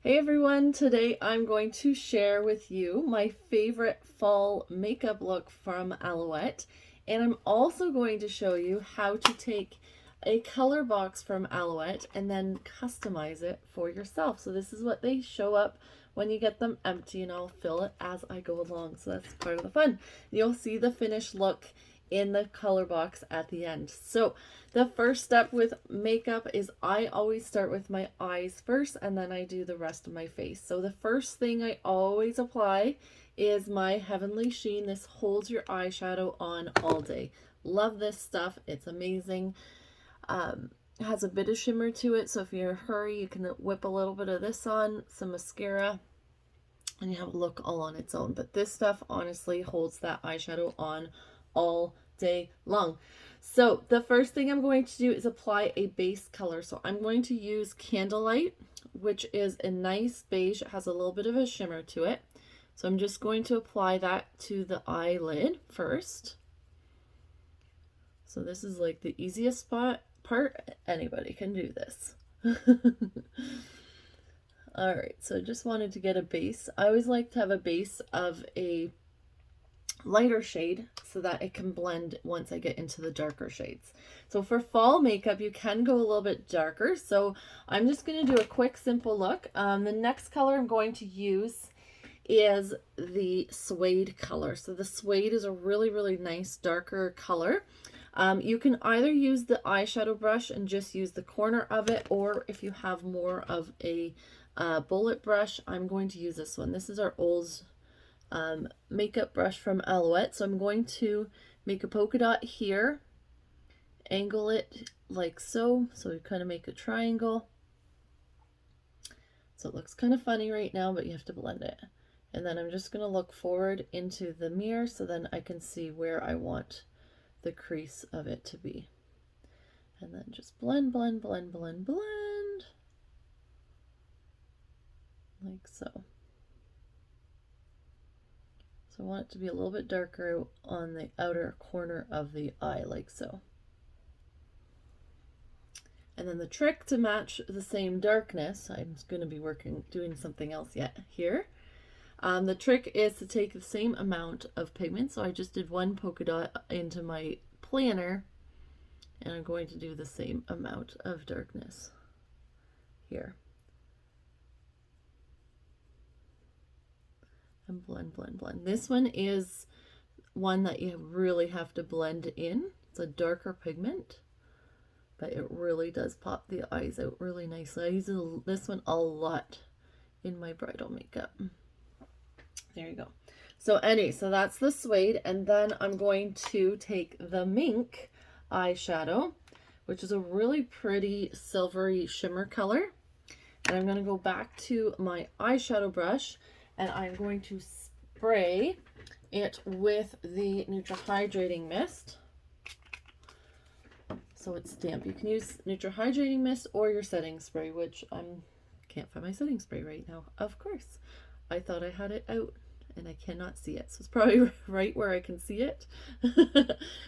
Hey everyone, today I'm going to share with you my favorite fall makeup look from Aloette, and I'm also going to show you how to take a color box from Aloette and then customize it for yourself. So this is what they show up when you get them empty, and I'll fill it as I go along. So that's part of the fun. You'll see the finished look in the color box at the end. So the first step with makeup is I always start with my eyes first, and then I do the rest of my face. So the first thing I always apply is my Heavenly Sheen. This holds your eyeshadow on all day. Love this stuff. It's amazing. It has a bit of shimmer to it, so if you're in a hurry, you can whip a little bit of this on, some mascara, and you have a look all on its own. But this stuff honestly holds that eyeshadow on all day long. So the first thing I'm going to do is apply a base color. So I'm going to use Candlelight, which is a nice beige. It has a little bit of a shimmer to it. So I'm just going to apply that to the eyelid first. So this is like the easiest part. Anybody can do this. All right, so I just wanted to get a base. I always like to have a base of a lighter shade so that it can blend once I get into the darker shades. So for fall makeup, you can go a little bit darker. So I'm just going to do a quick, simple look. The next color I'm going to use is the Suede color. So the Suede is a really, really nice darker color. You can either use the eyeshadow brush and just use the corner of it, or if you have more of a bullet brush, I'm going to use this one. This is our old makeup brush from Aloette. So I'm going to make a polka dot here, angle it like so. So we kind of make a triangle. So it looks kind of funny right now, but you have to blend it. And then I'm just going to look forward into the mirror so then I can see where I want the crease of it to be. And then just blend, blend, blend, blend, blend. Like so. So I want it to be a little bit darker on the outer corner of the eye, like so. And then the trick to match the same darkness, I'm going to be doing something else yet here. The trick is to take the same amount of pigment. So I just did one polka dot into my planner, and I'm going to do the same amount of darkness here. And blend, blend, blend. This one is one that you really have to blend in. It's a darker pigment, but it really does pop the eyes out really nicely. I use this one a lot in my bridal makeup. There you go. So anyway, so that's the Suede, and then I'm going to take the Mink Eyeshadow, which is a really pretty silvery shimmer color. And I'm going to go back to my eyeshadow brush, and I'm going to spray it with the Neutral Hydrating Mist. So it's damp. You can use Neutral Hydrating Mist or your setting spray, which I can't find my setting spray right now. Of course. I thought I had it out and I cannot see it. So it's probably right where I can see it.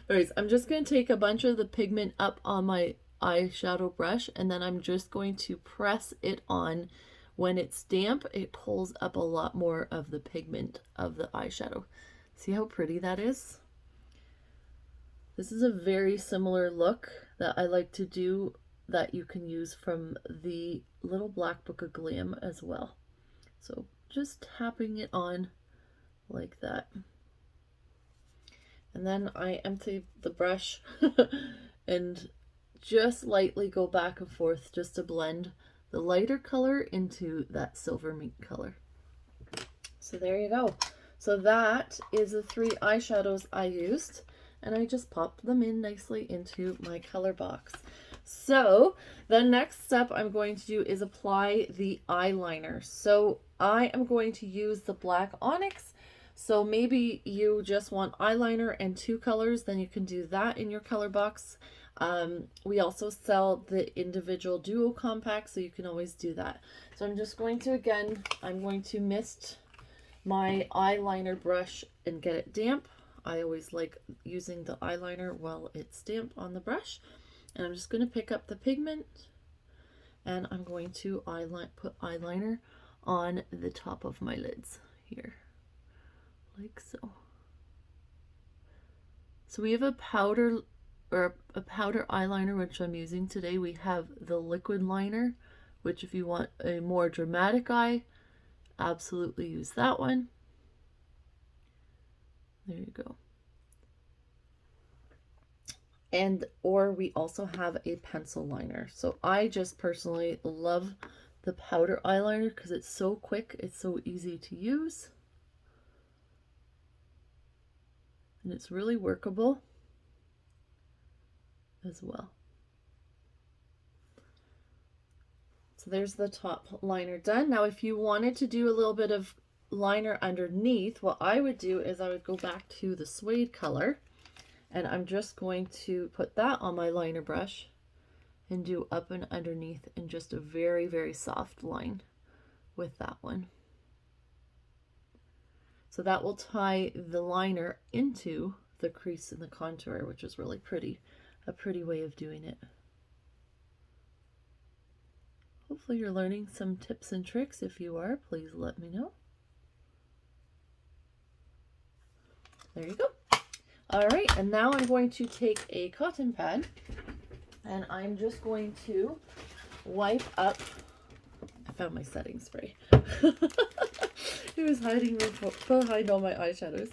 Anyways, I'm just going to take a bunch of the pigment up on my eyeshadow brush, and then I'm just going to press it on. When it's damp, it pulls up a lot more of the pigment of the eyeshadow. See how pretty that is? This is a very similar look that I like to do that you can use from the Little Black Book of Glam as well. So just tapping it on like that. And then I empty the brush and just lightly go back and forth just to blend the lighter color into that silver mink color. So there you go. So that is the 3 eyeshadows I used, and I just popped them in nicely into my color box. So the next step I'm going to do is apply the eyeliner. So I am going to use the Black Onyx. So maybe you just want eyeliner and 2 colors, then you can do that in your color box. We also sell the individual duo compact, so you can always do that. So I'm just going to, again, I'm going to mist my eyeliner brush and get it damp. I always like using the eyeliner while it's damp on the brush. And I'm just going to pick up the pigment, and I'm going to put eyeliner on the top of my lids here, like so. So we have a powder eyeliner, which I'm using today. We have the liquid liner, which if you want a more dramatic eye, absolutely use that one. There you go. And or we also have a pencil liner. So I just personally love the powder eyeliner because it's so quick, it's so easy to use, and it's really workable as well. So there's the top liner done. Now if you wanted to do a little bit of liner underneath, what I would do is I would go back to the suede color, and I'm just going to put that on my liner brush and do up and underneath in just a very, very soft line with that one. So that will tie the liner into the crease in the contour, which is really pretty. A pretty way of doing it. Hopefully you're learning some tips and tricks. If you are, please let me know. There you go. All right, and now I'm going to take a cotton pad and I'm just going to wipe up. I found my setting spray. It was hiding behind all my eyeshadows.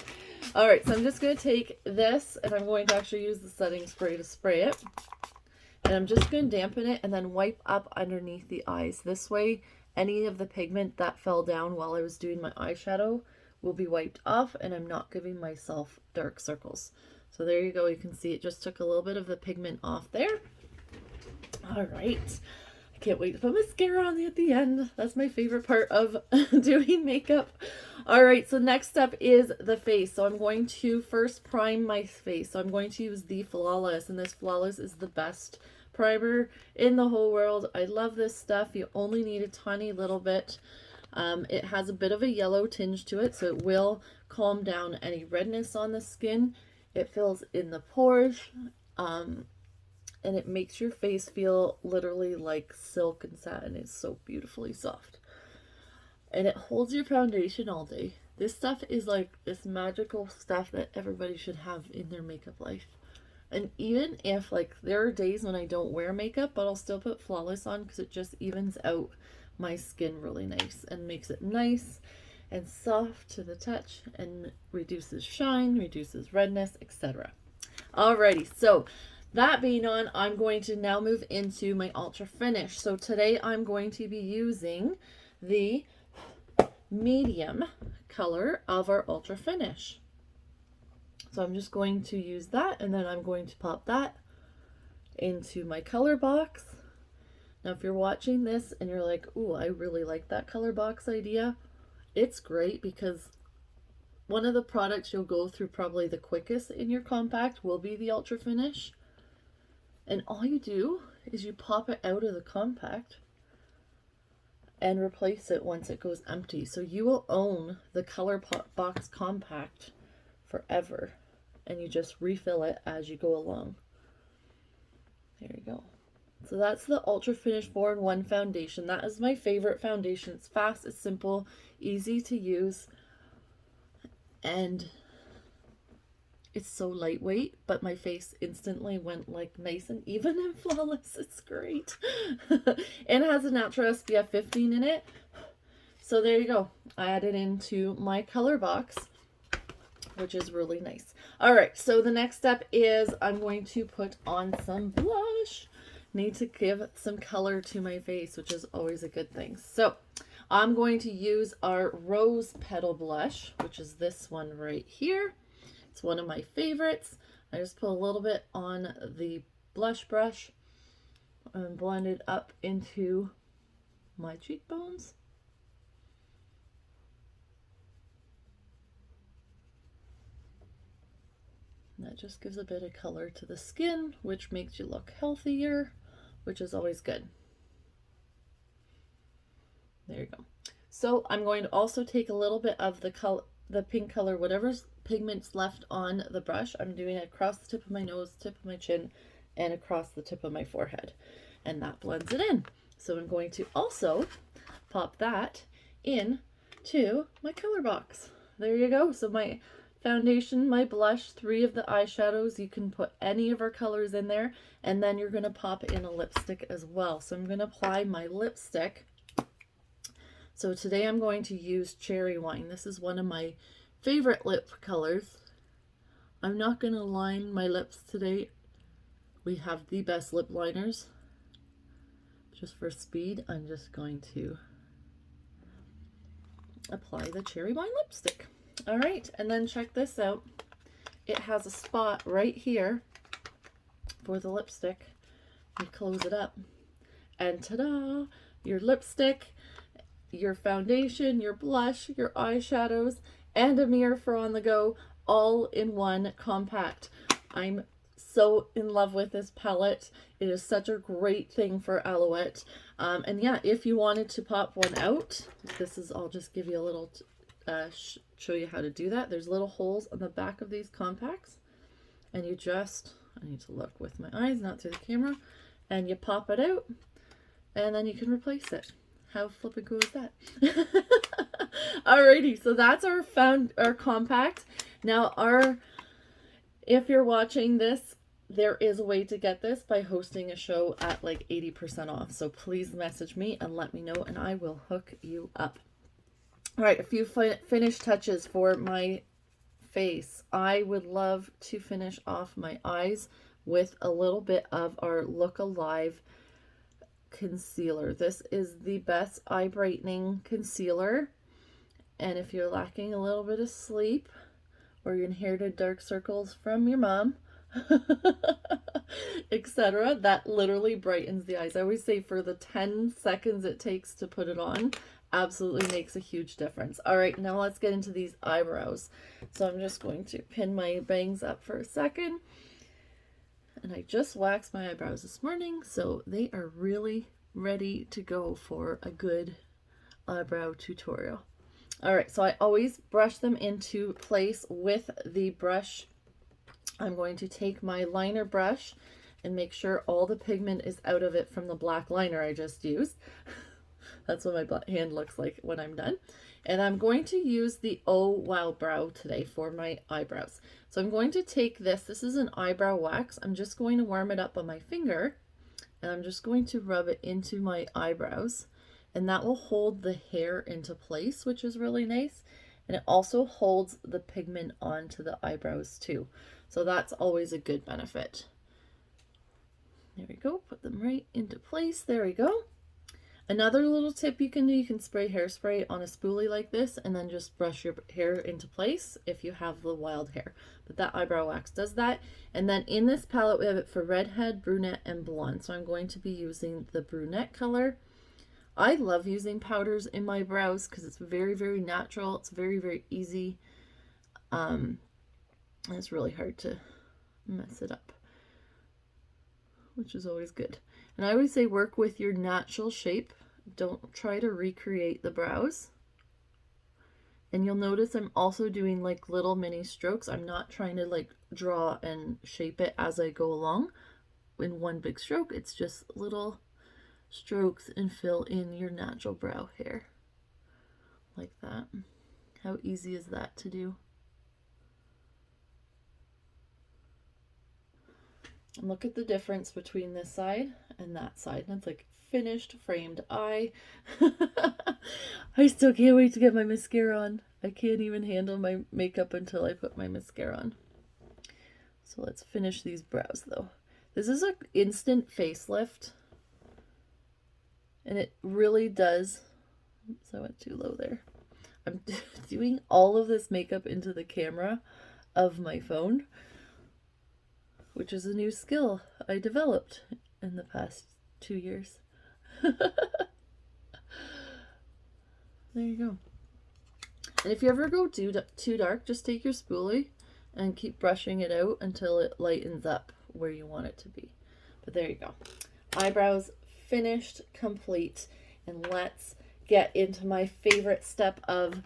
All right, so I'm just going to take this and I'm going to actually use the setting spray to spray it. And I'm just going to dampen it and then wipe up underneath the eyes. This way, any of the pigment that fell down while I was doing my eyeshadow will be wiped off and I'm not giving myself dark circles. So there you go. You can see it just took a little bit of the pigment off there. All right. I can't wait to put mascara on at the end. That's my favorite part of doing makeup. All right. So next up is the face. So I'm going to first prime my face. So I'm going to use the Flawless, and this Flawless is the best primer in the whole world. I love this stuff. You only need a tiny little bit. It has a bit of a yellow tinge to it, so it will calm down any redness on the skin. It fills in the pores, and it makes your face feel literally like silk and satin. It's so beautifully soft. And it holds your foundation all day. This stuff is like this magical stuff that everybody should have in their makeup life. And even if like there are days when I don't wear makeup, but I'll still put Flawless on because it just evens out my skin really nice and makes it nice and soft to the touch and reduces shine, reduces redness, etc. Alrighty, so that being on, I'm going to now move into my Ultra Finish. So today I'm going to be using the medium color of our Ultra Finish. So I'm just going to use that, and then I'm going to pop that into my color box. Now, if you're watching this and you're like, ooh, I really like that color box idea, it's great because one of the products you'll go through probably the quickest in your compact will be the Ultra Finish. And all you do is you pop it out of the compact and replace it once it goes empty. So you will own the color box compact forever, and you just refill it as you go along. There you go. So that's the Ultra Finish 4-in-1 foundation. That is my favorite foundation. It's fast, it's simple, easy to use, and it's so lightweight, but my face instantly went like nice and even and flawless. It's great. And it has a natural SPF 15 in it. So there you go. I added into my color box, which is really nice. All right, so the next step is I'm going to put on some blush. Need to give some color to my face, which is always a good thing. So I'm going to use our Rose Petal blush, which is this one right here. It's one of my favorites. I just put a little bit on the blush brush and blend it up into my cheekbones. And that just gives a bit of color to the skin, which makes you look healthier, which is always good. There you go. So I'm going to also take a little bit of the pink color, whatever's pigment's left on the brush. I'm doing it across the tip of my nose, tip of my chin, and across the tip of my forehead. And that blends it in. So I'm going to also pop that in to my color box. There you go. So my foundation, my blush, 3 of the eyeshadows. You can put any of our colors in there, and then you're going to pop in a lipstick as well. So I'm going to apply my lipstick. So today I'm going to use Cherry Wine. This is one of my favorite lip colors. I'm not going to line my lips today. We have the best lip liners. Just for speed, I'm just going to apply the Cherry Wine lipstick. All right, and then check this out. It has a spot right here for the lipstick. You close it up, and ta-da! Your lipstick, your foundation, your blush, your eyeshadows, and a mirror for on the go, all in one compact. I'm so in love with this palette. It is such a great thing for Aloette. And yeah, if you wanted to pop one out, I'll just give you a little, show you how to do that. There's little holes on the back of these compacts, and you just, I need to look with my eyes, not through the camera, and you pop it out, and then you can replace it. How flippin' cool is that? Alrighty, so that's our compact. Now if you're watching this, there is a way to get this by hosting a show at like 80% off. So please message me and let me know, and I will hook you up. All right, a few finish touches for my face. I would love to finish off my eyes with a little bit of our Look Alive concealer. This is the best eye brightening concealer. And if you're lacking a little bit of sleep, or you inherited dark circles from your mom, etc., that literally brightens the eyes. I always say for the 10 seconds it takes to put it on, absolutely makes a huge difference. All right, now let's get into these eyebrows. So I'm just going to pin my bangs up for a second. And I just waxed my eyebrows this morning, so they are really ready to go for a good eyebrow tutorial. All right, so I always brush them into place with the brush. I'm going to take my liner brush and make sure all the pigment is out of it from the black liner I just used. That's what my hand looks like when I'm done. And I'm going to use the Oh Wow Brow today for my eyebrows. So I'm going to take this. This is an eyebrow wax. I'm just going to warm it up on my finger, and I'm just going to rub it into my eyebrows. And that will hold the hair into place, which is really nice. And it also holds the pigment onto the eyebrows too. So that's always a good benefit. There we go. Put them right into place. There we go. Another little tip you can do, you can spray hairspray on a spoolie like this and then just brush your hair into place if you have the wild hair. But that eyebrow wax does that. And then in this palette, we have it for redhead, brunette, and blonde. So I'm going to be using the brunette color. I love using powders in my brows because it's very, very natural. It's very, very easy. And it's really hard to mess it up, which is always good. And I always say work with your natural shape. Don't try to recreate the brows. And you'll notice I'm also doing like little mini strokes. I'm not trying to like draw and shape it as I go along in one big stroke. It's just little strokes and fill in your natural brow hair like that. How easy is that to do? And look at the difference between this side and that side. And it's like finished framed eye. I still can't wait to get my mascara on. I can't even handle my makeup until I put my mascara on. So let's finish these brows though. This is an instant facelift. And it really does. Oops, I went too low there. I'm doing all of this makeup into the camera of my phone, which is a new skill I developed in the past 2 years. There you go. And if you ever go too dark, just take your spoolie and keep brushing it out until it lightens up where you want it to be. But there you go. Eyebrows finished, complete. And let's get into my favorite step of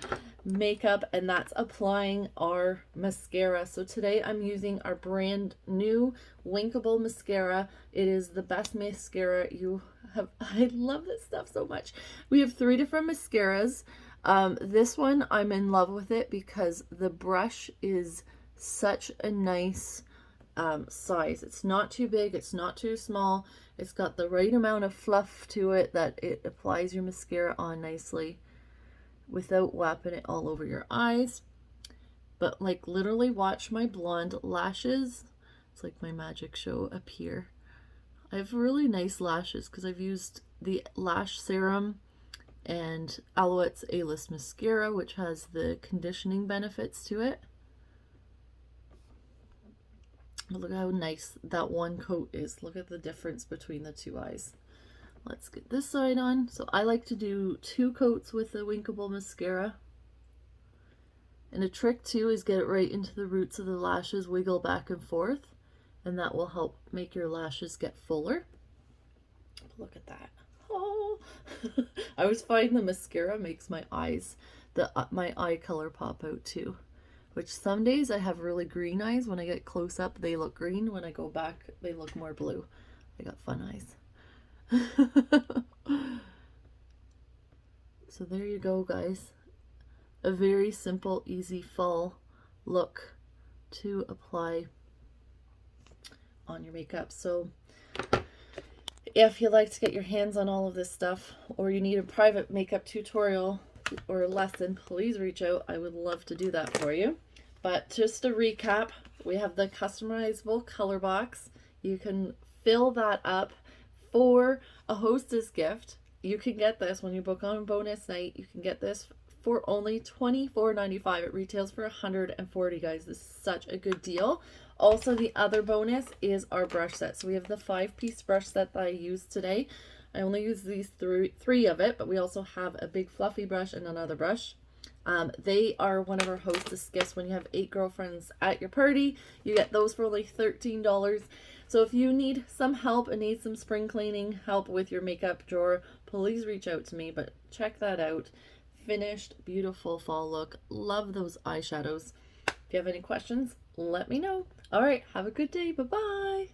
makeup, and that's applying our mascara. So today I'm using our brand new Winkable mascara. It is the best mascara you have. I love this stuff so much. We have 3 different mascaras. This one, I'm in love with it because the brush is such a nice size. It's not too big, it's not too small. It's got the right amount of fluff to it that it applies your mascara on nicely without whapping it all over your eyes. But like literally watch my blonde lashes. It's like my magic show up here. I have really nice lashes because I've used the lash serum and Alouette's A-List mascara, which has the conditioning benefits to it. Look how nice that one coat is. Look at the difference between the two eyes. Let's get this side on. So I like to do 2 coats with the Winkable mascara. And a trick too is get it right into the roots of the lashes, wiggle back and forth, and that will help make your lashes get fuller. Look at that. Oh, I always find the mascara makes my eyes, my eye color pop out too. Which some days I have really green eyes. When I get close up, they look green. When I go back, they look more blue. I got fun eyes. So there you go, guys. A very simple, easy fall look to apply on your makeup. So if you'd like to get your hands on all of this stuff, or you need a private makeup tutorial or a lesson, please reach out. I would love to do that for you. But just to recap, we have the customizable color box. You can fill that up for a hostess gift. You can get this when you book on bonus night. You can get this for only $24.95. It retails for $140, guys. This is such a good deal. Also, the other bonus is our brush set. So we have the 5-piece brush set that I used today. I only use these three of it, but we also have a big fluffy brush and another brush. They are one of our hostess gifts. When you have 8 girlfriends at your party, you get those for only $13. So if you need some help and need some spring cleaning help with your makeup drawer, please reach out to me. But check that out. Finished, beautiful fall look. Love those eyeshadows. If you have any questions, let me know. All right, have a good day. Bye-bye.